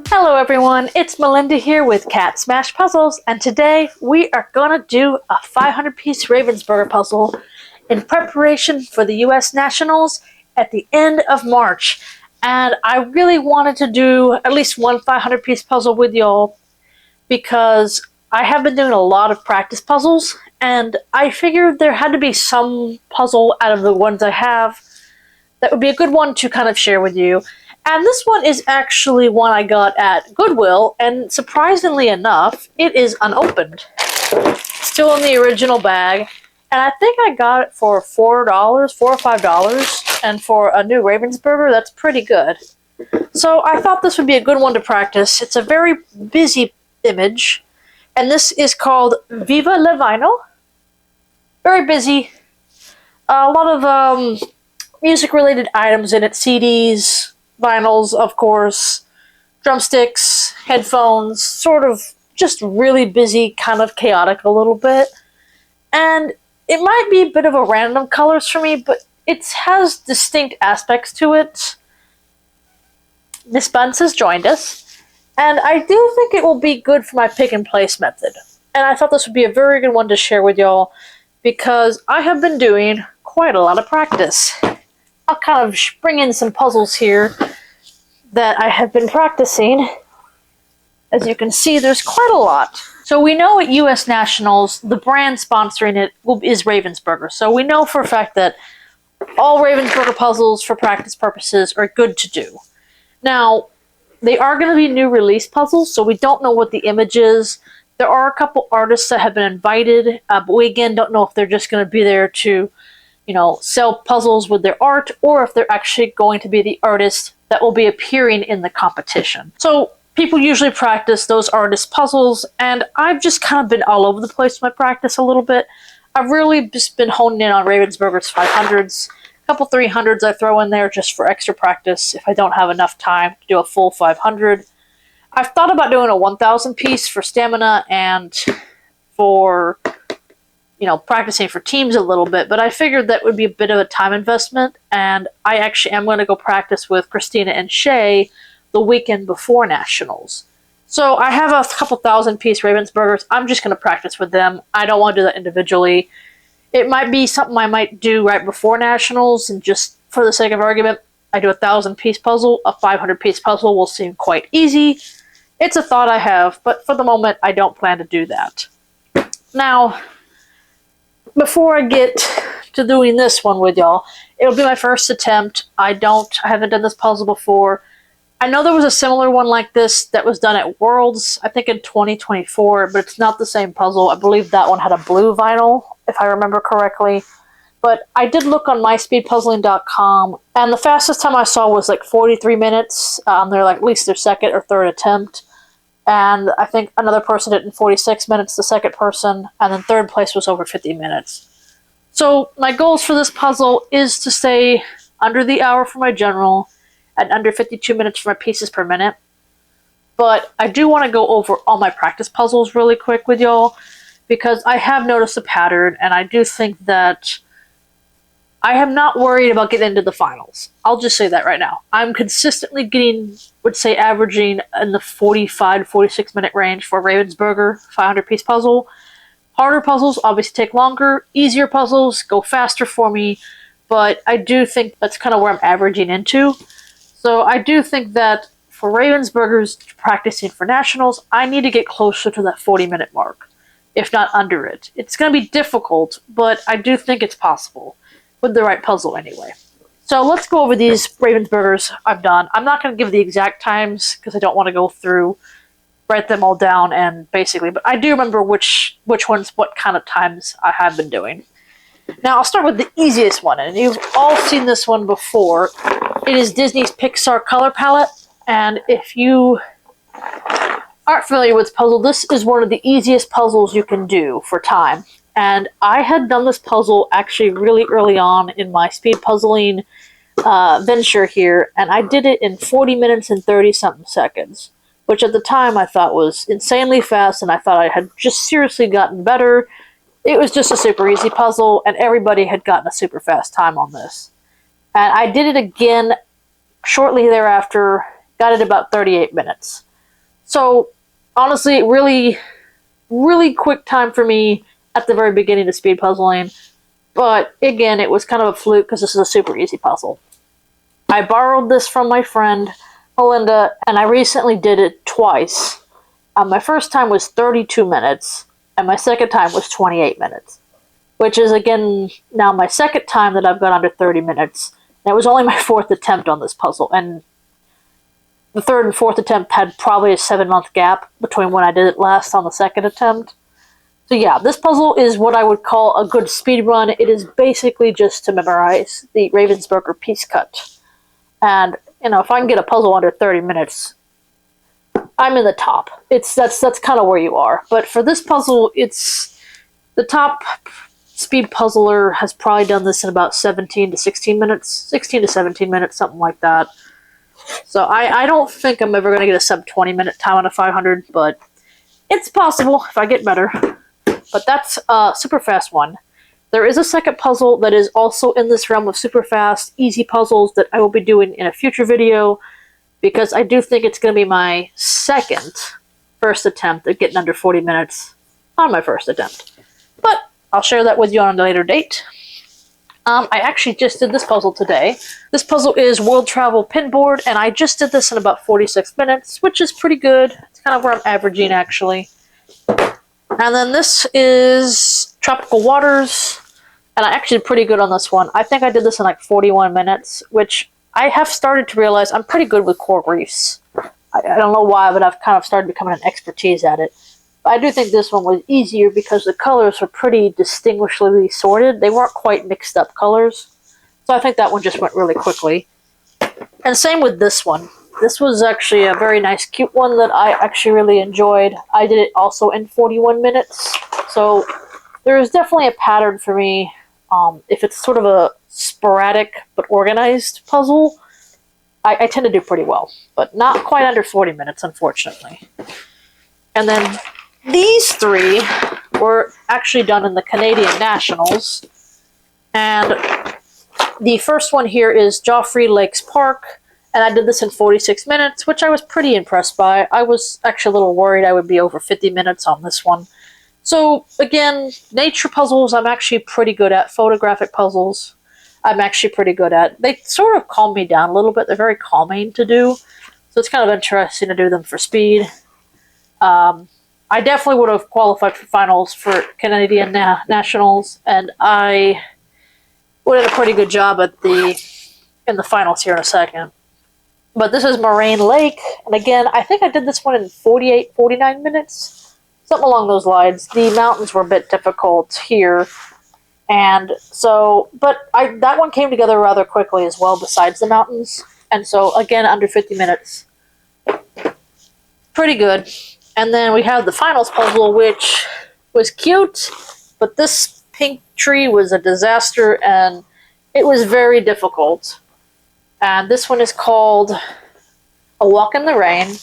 Hello everyone, it's Melinda here with CatSmashPuzzles, and today we are gonna do a 500-piece Ravensburger puzzle in preparation for the US Nationals at the end of March. And I really wanted to do at least one 500-piece puzzle with y'all because I have been doing a lot of practice puzzles, and I figured there had to be some puzzle out of the ones I have that would be a good one to kind of share with you. And this one is actually one I got at Goodwill, and surprisingly enough, it is unopened. Still in the original bag, and I think I got it for $4 or $5, and for a new Ravensburger, that's pretty good. So I thought this would be a good one to practice. It's a very busy image, and this is called Viva la Vinyl. Very busy. A lot of music-related items in it, CDs, vinyls, of course, drumsticks, headphones, sort of just really busy, kind of chaotic a little bit. And it might be a bit of a random colors for me, but it has distinct aspects to it. Miss Bunce has joined us, and I do think it will be good for my pick and place method. And I thought this would be a very good one to share with y'all because I have been doing quite a lot of practice. I'll kind of bring in some puzzles here that I have been practicing. As you can see, there's quite a lot. So we know at US Nationals, the brand sponsoring it is Ravensburger. So we know for a fact that all Ravensburger puzzles for practice purposes are good to do. Now, they are going to be new release puzzles, so we don't know what the image is. There are a couple artists that have been invited, but we again don't know if they're just going to be there to sell puzzles with their art, or if they're actually going to be the artists that will be appearing in the competition. So people usually practice those artist puzzles, and I've just kind of been all over the place with my practice a little bit. I've really just been honing in on Ravensburger's 500s, a couple 300s I throw in there just for extra practice if I don't have enough time to do a full 500. I've thought about doing a 1,000 piece for stamina and for practicing for teams a little bit, but I figured that would be a bit of a time investment, and I actually am going to go practice with Christina and Shay the weekend before Nationals. So I have a couple 1,000-piece Ravensburgers. I'm just going to practice with them. I don't want to do that individually. It might be something I might do right before Nationals, and just for the sake of argument, I do a 1,000-piece puzzle. A 500-piece puzzle will seem quite easy. It's a thought I have, but for the moment, I don't plan to do that. Now, before I get to doing this one with y'all, it'll be my first attempt. I haven't done this puzzle before. I know there was a similar one like this that was done at Worlds, I think in 2024, but it's not the same puzzle. I believe that one had a blue vinyl, if I remember correctly. But I did look on myspeedpuzzling.com, and the fastest time I saw was like 43 minutes. They're like at least their second or third attempt. And I think another person did it in 46 minutes, the second person, and then third place was over 50 minutes. So my goals for this puzzle is to stay under the hour for my general and under 52 minutes for my pieces per minute. But I do want to go over all my practice puzzles really quick with y'all because I have noticed a pattern, and I do think that I am not worried about getting into the finals. I'll just say that right now. I'm consistently averaging in the 45 to 46 minute range for Ravensburger 500-piece puzzle. Harder puzzles obviously take longer. Easier puzzles go faster for me, but I do think that's kind of where I'm averaging into. So I do think that for Ravensburgers practicing for Nationals, I need to get closer to that 40-minute mark, if not under it. It's going to be difficult, but I do think it's possible. With the right puzzle anyway. So let's go over these Ravensburgers I've done. I'm not going to give the exact times because I don't want to go through, write them all down and basically, but I do remember which ones, what kind of times I have been doing. Now I'll start with the easiest one, and you've all seen this one before. It is Disney's Pixar color palette, and if you aren't familiar with this puzzle, this is one of the easiest puzzles you can do for time. And I had done this puzzle actually really early on in my speed puzzling venture here, and I did it in 40 minutes and 30-something seconds, which at the time I thought was insanely fast, and I thought I had just seriously gotten better. It was just a super easy puzzle, and everybody had gotten a super fast time on this. And I did it again shortly thereafter, got it about 38 minutes. So honestly, really, really quick time for me at the very beginning of speed puzzling. But again, it was kind of a fluke because this is a super easy puzzle. I borrowed this from my friend Melinda, and I recently did it twice. My first time was 32 minutes, and my second time was 28 minutes, which is, again, now my second time that I've got under 30 minutes. And it was only my fourth attempt on this puzzle, and the third and fourth attempt had probably a 7-month gap between when I did it last on the second attempt. So yeah, this puzzle is what I would call a good speed run. It is basically just to memorize the Ravensburger piece cut. And, you know, if I can get a puzzle under 30 minutes, I'm in the top. That's kind of where you are. But for this puzzle, it's the top speed puzzler has probably done this in about 17 to 16 minutes. 16 to 17 minutes, something like that. So I don't think I'm ever going to get a sub 20 minute time on a 500, but it's possible if I get better. But that's a super fast one. There is a second puzzle that is also in this realm of super fast, easy puzzles that I will be doing in a future video, because I do think it's going to be my first attempt at getting under 40 minutes on my first attempt. But I'll share that with you on a later date. I actually just did this puzzle today. This puzzle is World Travel Pinboard, and I just did this in about 46 minutes, which is pretty good. It's kind of where I'm averaging, actually. And then this is Tropical Waters, and I actually did pretty good on this one. I think I did this in like 41 minutes, which I have started to realize I'm pretty good with coral reefs. I don't know why, but I've kind of started becoming an expertise at it. But I do think this one was easier because the colors were pretty distinguishably sorted. They weren't quite mixed up colors. So I think that one just went really quickly. And same with this one. This was actually a very nice, cute one that I actually really enjoyed. I did it also in 41 minutes. So there is definitely a pattern for me. If it's sort of a sporadic but organized puzzle, I tend to do pretty well. But not quite under 40 minutes, unfortunately. And then these three were actually done in the Canadian Nationals. And the first one here is Joffrey Lakes Park. And I did this in 46 minutes, which I was pretty impressed by. I was actually a little worried I would be over 50 minutes on this one. So, again, nature puzzles I'm actually pretty good at. Photographic puzzles I'm actually pretty good at. They sort of calm me down a little bit. They're very calming to do. So it's kind of interesting to do them for speed. I definitely would have qualified for finals for Canadian Nationals, and I would have a pretty good job in the finals here in a second. But this is Moraine Lake, and again, I think I did this one in 48, 49 minutes, something along those lines. The mountains were a bit difficult here, and so, but that one came together rather quickly as well, besides the mountains, and so, again, under 50 minutes. Pretty good. And then we have the finals puzzle, which was cute, but this pink tree was a disaster, and it was very difficult. And this one is called A Walk in the Rain.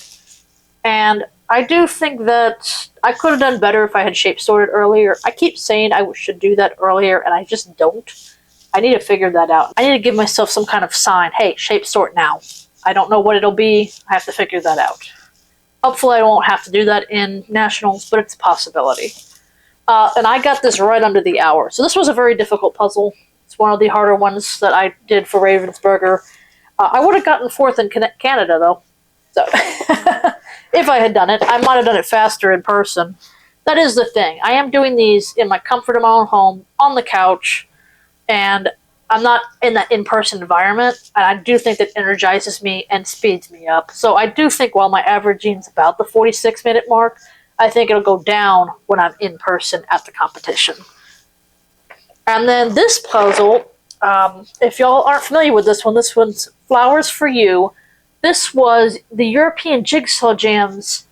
And I do think that I could have done better if I had shape sorted earlier. I keep saying I should do that earlier, and I just don't. I need to figure that out. I need to give myself some kind of sign. Hey, shape sort now. I don't know what it'll be. I have to figure that out. Hopefully I won't have to do that in Nationals, but it's a possibility. And I got this right under the hour. So this was a very difficult puzzle. It's one of the harder ones that I did for Ravensburger. I would have gotten fourth in Canada, though. So, if I had done it, I might have done it faster in person. That is the thing. I am doing these in my comfort of my own home, on the couch, and I'm not in that in-person environment, and I do think that energizes me and speeds me up. So I do think while my averaging is about the 46-minute mark, I think it'll go down when I'm in person at the competition. And then this puzzle, if y'all aren't familiar with this one's Flowers for You. This was the European Jigsaw Jam's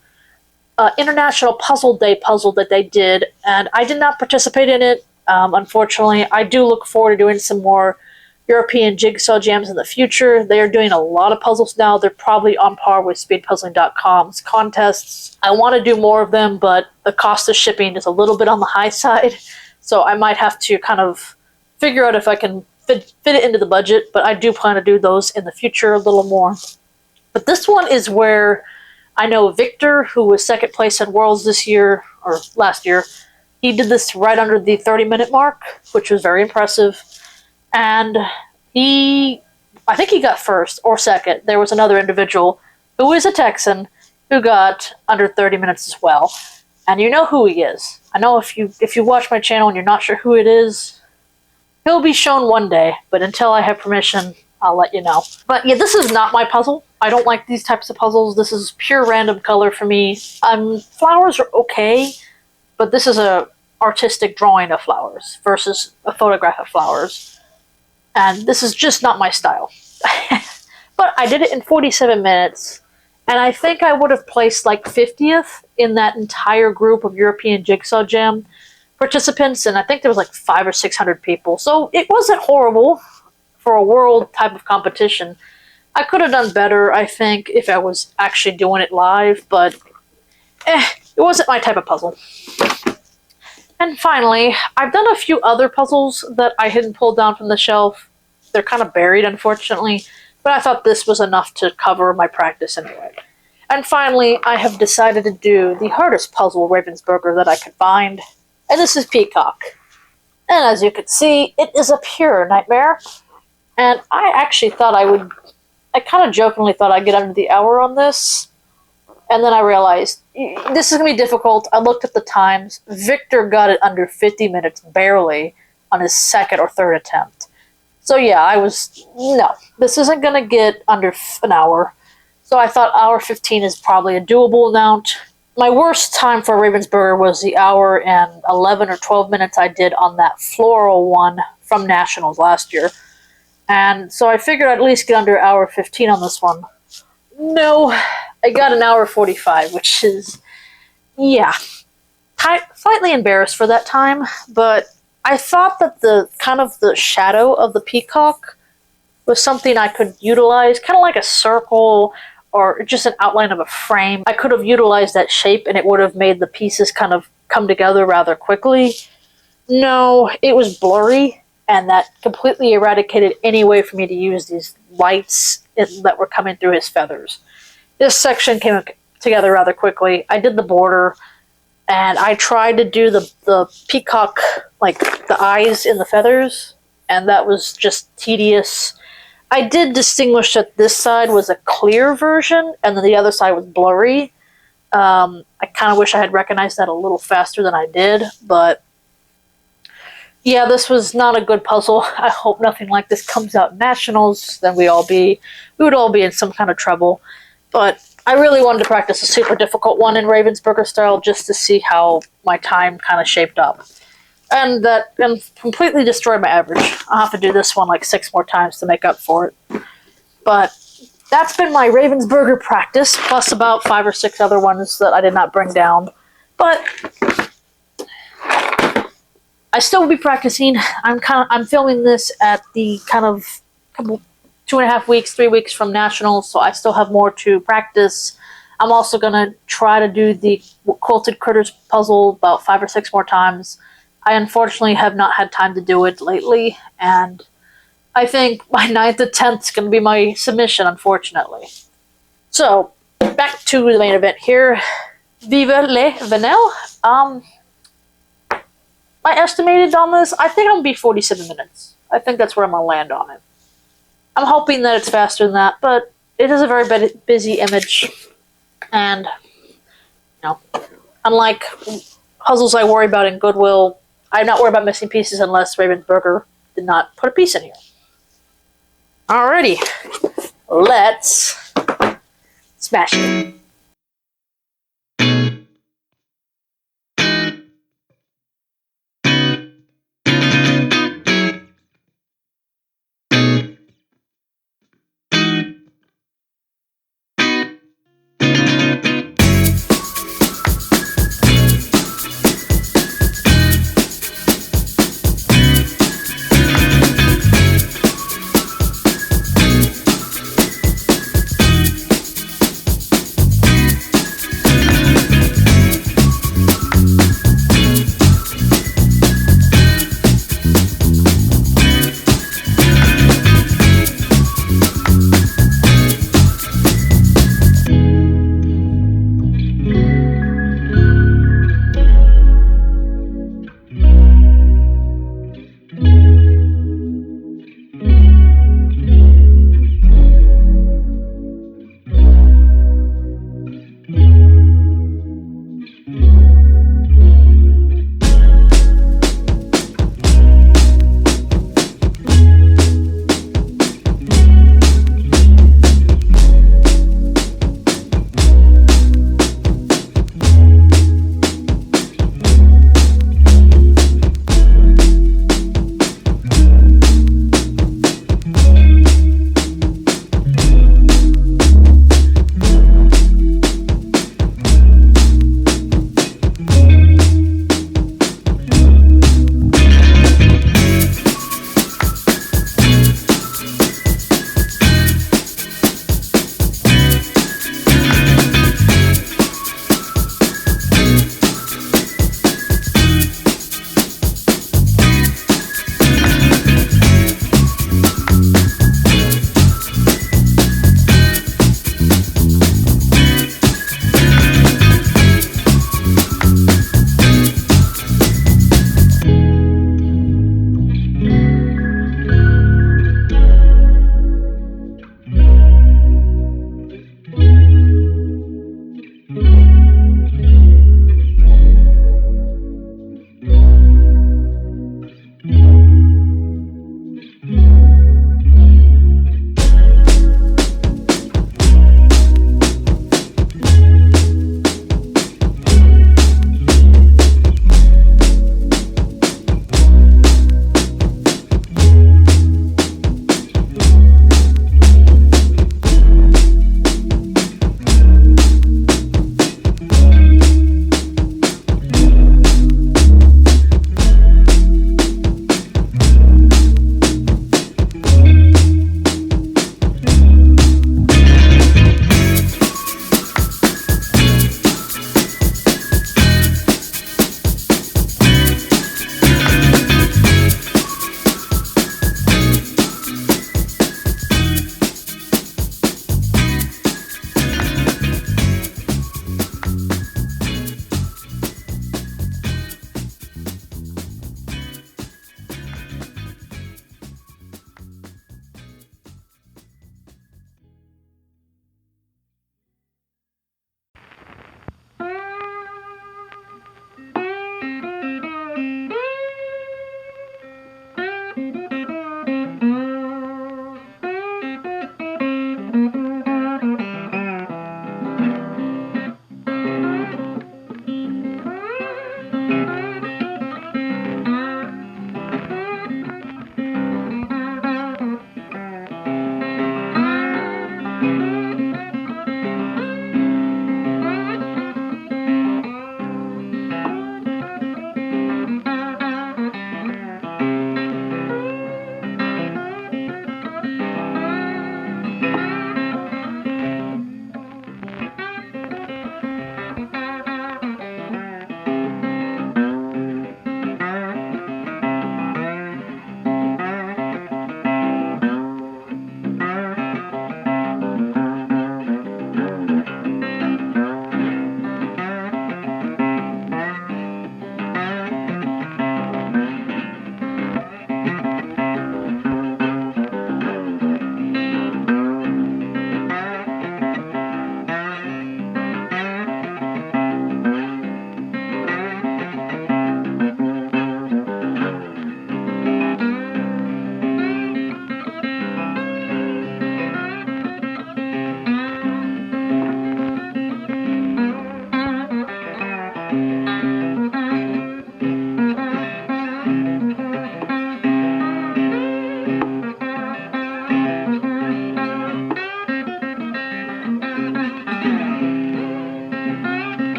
International Puzzle Day puzzle that they did, and I did not participate in it. Unfortunately, I do look forward to doing some more European Jigsaw Jams in the future. They are doing a lot of puzzles now. They're probably on par with SpeedPuzzling.com's contests. I want to do more of them, but the cost of shipping is a little bit on the high side, so I might have to kind of figure out if I can fit it into the budget, but I do plan to do those in the future a little more. But this one is where I know Victor, who was second place at Worlds this year, or last year, he did this right under the 30-minute mark, which was very impressive. And I think he got first or second. There was another individual who is a Texan who got under 30 minutes as well. And you know who he is. I know if you watch my channel and you're not sure who it is, he'll be shown one day, but until I have permission, I'll let you know. But yeah, this is not my puzzle. I don't like these types of puzzles. This is pure random color for me. Flowers are okay, but this is a artistic drawing of flowers versus a photograph of flowers. And this is just not my style. But I did it in 47 minutes, and I think I would have placed like 50th in that entire group of European Jigsaw Jam participants, and I think there was like 500 or 600 people. So it wasn't horrible for a world type of competition. I could have done better, I think, if I was actually doing it live, but it wasn't my type of puzzle. And finally, I've done a few other puzzles that I hadn't pulled down from the shelf. They're kind of buried, unfortunately, but I thought this was enough to cover my practice anyway. And finally, I have decided to do the hardest puzzle Ravensburger that I could find, and this is Peacock. And as you can see, it is a pure nightmare. And I actually thought I kind of jokingly thought I'd get under the hour on this. And then I realized, this is going to be difficult. I looked at the times. Victor got it under 50 minutes, barely, on his second or third attempt. So yeah, no, this isn't going to get under an hour. So I thought hour 15 is probably a doable amount. My worst time for Ravensburger was the hour and 11 or 12 minutes I did on that floral one from Nationals last year. And so I figured I'd at least get under hour 15 on this one. No, I got an hour 45, which is, yeah, slightly embarrassed for that time, but I thought that the shadow of the peacock was something I could utilize, kind of like a circle or just an outline of a frame. I could have utilized that shape and it would have made the pieces kind of come together rather quickly. No, it was blurry, and that completely eradicated any way for me to use these lights that were coming through his feathers. This section came together rather quickly. I did the border, and I tried to do the peacock, like the eyes in the feathers, and that was just tedious. I did distinguish that this side was a clear version, and then the other side was blurry. I kind of wish I had recognized that a little faster than I did, but yeah, this was not a good puzzle. I hope nothing like this comes out in Nationals, then we would all be in some kind of trouble. But I really wanted to practice a super difficult one in Ravensburger style just to see how my time kind of shaped up. And completely destroyed my average. I'll have to do this one like 6 more times to make up for it. But that's been my Ravensburger practice, plus about 5 or 6 other ones that I did not bring down. But I still will be practicing. I'm filming this at the kind of 2.5 weeks, 3 weeks from Nationals, so I still have more to practice. I'm also gonna try to do the Quilted Critters puzzle about 5 or 6 more times. I unfortunately have not had time to do it lately, and I think my 9th attempt is going to be my submission, unfortunately. So, back to the main event here. Viva le Vanille. I estimated on this, I think I'm going to be 47 minutes. I think that's where I'm going to land on it. I'm hoping that it's faster than that, but it is a very busy image, and, unlike puzzles I worry about in Goodwill, I'm not worried about missing pieces unless Ravensburger did not put a piece in here. Alrighty, let's smash it.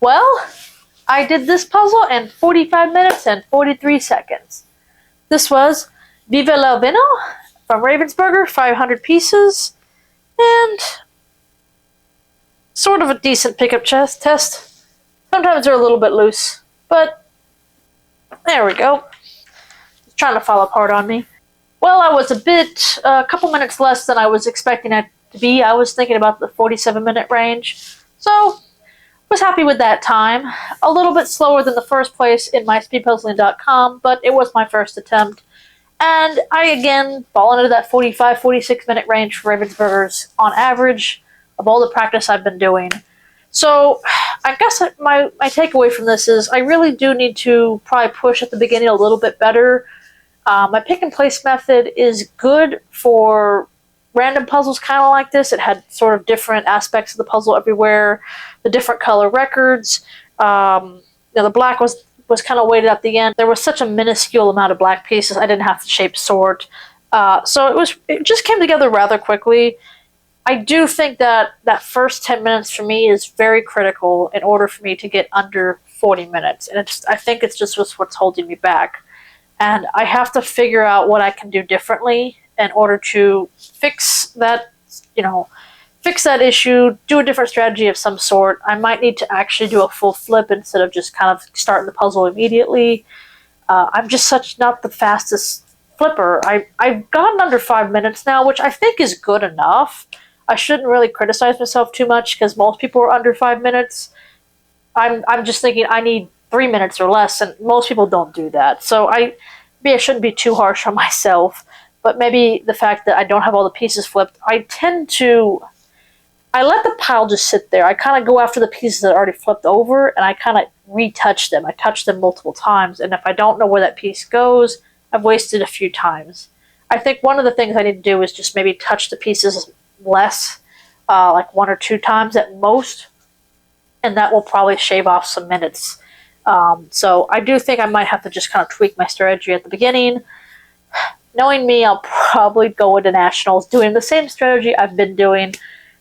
Well, I did this puzzle in 45 minutes and 43 seconds. This was Viva la Vino from Ravensburger, 500 pieces, and sort of a decent pickup test. Sometimes they're a little bit loose, but there we go. It's trying to fall apart on me. Well, I was a couple minutes less than I was expecting it to be. I was thinking about the 47-minute range, so was happy with that time. A little bit slower than the first place in my speedpuzzling.com, but it was my first attempt. And I again fall into that 45-46 minute range for Ravensburgers on average of all the practice I've been doing. So I guess my takeaway from this is I really do need to probably push at the beginning a little bit better. My pick and place method is good for random puzzles kind of like this. It had sort of different aspects of the puzzle everywhere, the different color records. The black was kind of weighted at the end. There was such a minuscule amount of black pieces, I didn't have to shape sort. So it just came together rather quickly. I do think that first 10 minutes for me is very critical in order for me to get under 40 minutes. And I think it's just what's holding me back. And I have to figure out what I can do differently in order to fix that issue, do a different strategy of some sort. I might need to actually do a full flip instead of just kind of starting the puzzle immediately. I'm just not the fastest flipper. I've gotten under 5 minutes now, which I think is good enough. I shouldn't really criticize myself too much because most people are under 5 minutes. I'm just thinking I need 3 minutes or less, and most people don't do that. So maybe I shouldn't be too harsh on myself, but maybe the fact that I don't have all the pieces flipped, I let the pile just sit there. I kind of go after the pieces that are already flipped over, and I kind of retouch them. I touch them multiple times, and if I don't know where that piece goes, I've wasted a few times. I think one of the things I need to do is just maybe touch the pieces less, like 1 or 2 times at most, and that will probably shave off some minutes. So I do think I might have to just kind of tweak my strategy at the beginning. Knowing me, I'll probably go into nationals doing the same strategy I've been doing.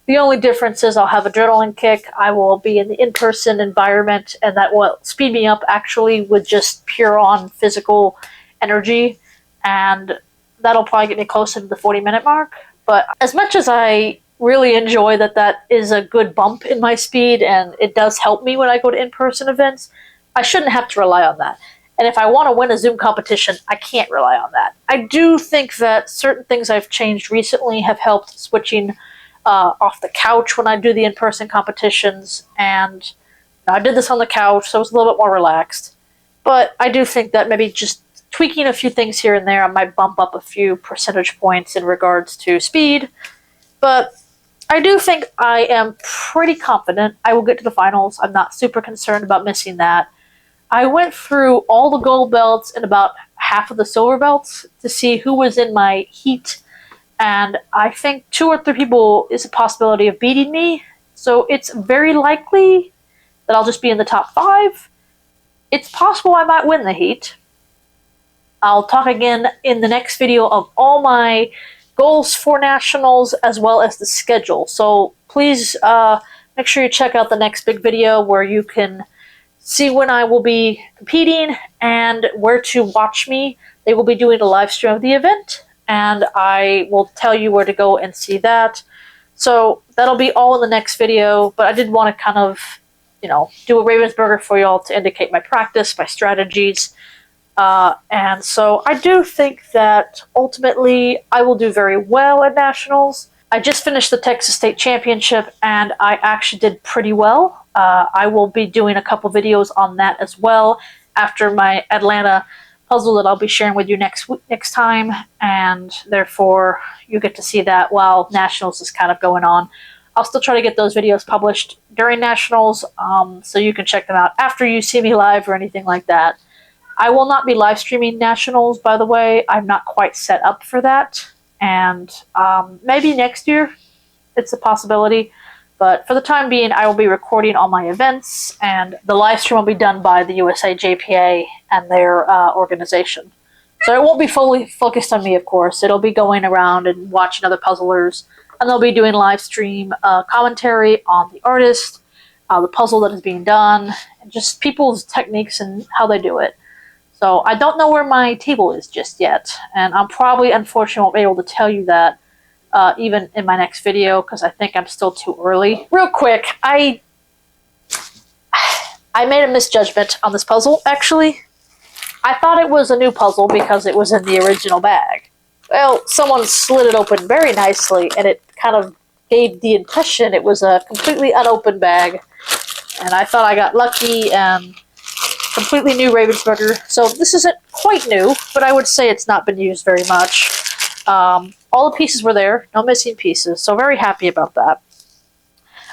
The only difference is I'll have adrenaline kick. I will be in the in-person environment, and that will speed me up actually with just pure on physical energy, and that'll probably get me closer to the 40-minute mark. But as much as I really enjoy that is a good bump in my speed, and it does help me when I go to in-person events, I shouldn't have to rely on that. And if I want to win a Zoom competition, I can't rely on that. I do think that certain things I've changed recently have helped, switching off the couch when I do the in-person competitions, and I did this on the couch, so it was a little bit more relaxed. But I do think that maybe just tweaking a few things here and there, I might bump up a few percentage points in regards to speed. But I do think I am pretty confident I will get to the finals. I'm not super concerned about missing that. I went through all the gold belts and about half of the silver belts to see who was in my heat, and I think 2 or 3 people is a possibility of beating me. So it's very likely that I'll just be in the top 5. It's possible I might win the heat. I'll talk again in the next video of all my goals for nationals as well as the schedule. So please make sure you check out the next big video where you can see when I will be competing and where to watch me. They will be doing a live stream of the event, and I will tell you where to go and see that. So that'll be all in the next video, but I did want to kind of, do a Ravensburger for y'all to indicate my practice, my strategies. And so I do think that ultimately I will do very well at nationals. I just finished the Texas State Championship, and I actually did pretty well. I will be doing a couple videos on that as well after my Atlanta puzzle that I'll be sharing with you next time, and therefore you get to see that while nationals is kind of going on. I'll still try to get those videos published during nationals, so you can check them out after you see me live or anything like that. I will not be live streaming nationals, by the way. I'm not quite set up for that, and maybe next year it's a possibility. But for the time being, I will be recording all my events, and the live stream will be done by the USA JPA and their organization. So it won't be fully focused on me, of course. It'll be going around and watching other puzzlers, and they'll be doing live stream commentary on the artist. the puzzle that is being done, and just people's techniques and how they do it. So I don't know where my table is just yet, and I'm probably, unfortunately, won't be able to tell you that even in my next video, because I think I'm still too early. Real quick, I made a misjudgment on this puzzle, actually. I thought it was a new puzzle because it was in the original bag. Well, someone slid it open very nicely, and it kind of gave the impression it was a completely unopened bag. And I thought I got lucky and completely new Ravensburger. So this isn't quite new, but I would say it's not been used very much. All the pieces were there, no missing pieces, so very happy about that.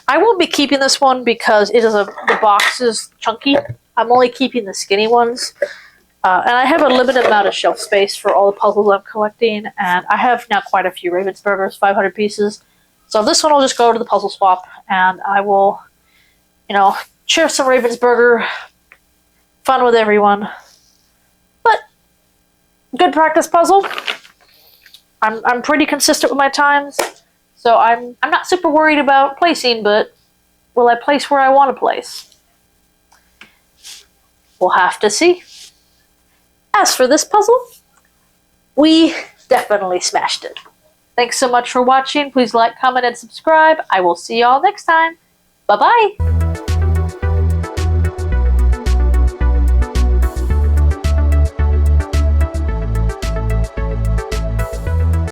I won't be keeping this one because the box is chunky. I'm only keeping the skinny ones. And I have a limited amount of shelf space for all the puzzles I'm collecting, and I have now quite a few Ravensburgers, 500 pieces. So this one will just go to the puzzle swap, and I will, share some Ravensburger, fun with everyone. But good practice puzzle. I'm pretty consistent with my times, so I'm not super worried about placing, but will I place where I want to place? We'll have to see. As for this puzzle, we definitely smashed it. Thanks so much for watching. Please like, comment, and subscribe. I will see y'all next time. Bye-bye.